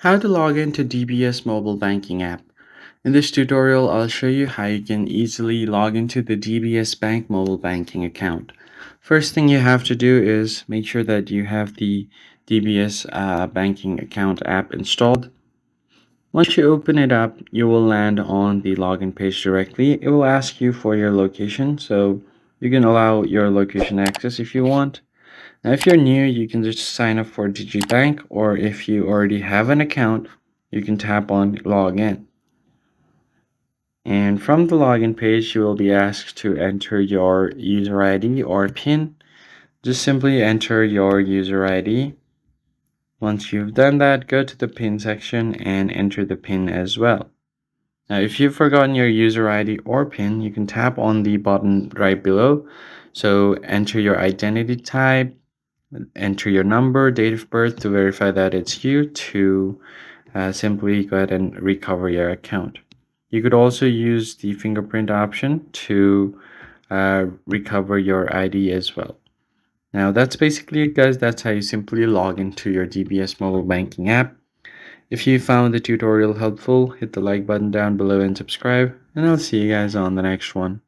How to log into DBS mobile banking app. In this tutorial, I'll show you how you can easily log into the DBS Bank mobile banking account. First thing you have to do is make sure that you have the DBS banking account app installed. Once you open it up, you will land on the login page directly. It will ask you for your location, so you can allow your location access if you want. Now, if you're new, you can just sign up for DigiBank, or if you already have an account, you can tap on Login. And from the login page, you will be asked to enter your user ID or PIN. Just simply enter your user ID. Once you've done that, go to the PIN section and enter the PIN as well. Now, if you've forgotten your user ID or PIN, you can tap on the button right below. So enter your identity type, enter your number, date of birth to verify that it's you to simply go ahead and recover your account. You could also use the fingerprint option to recover your ID as well. Now that's basically it, guys. That's how you simply log into your DBS mobile banking app. If you found the tutorial helpful, hit the like button down below and subscribe, and I'll see you guys on the next one.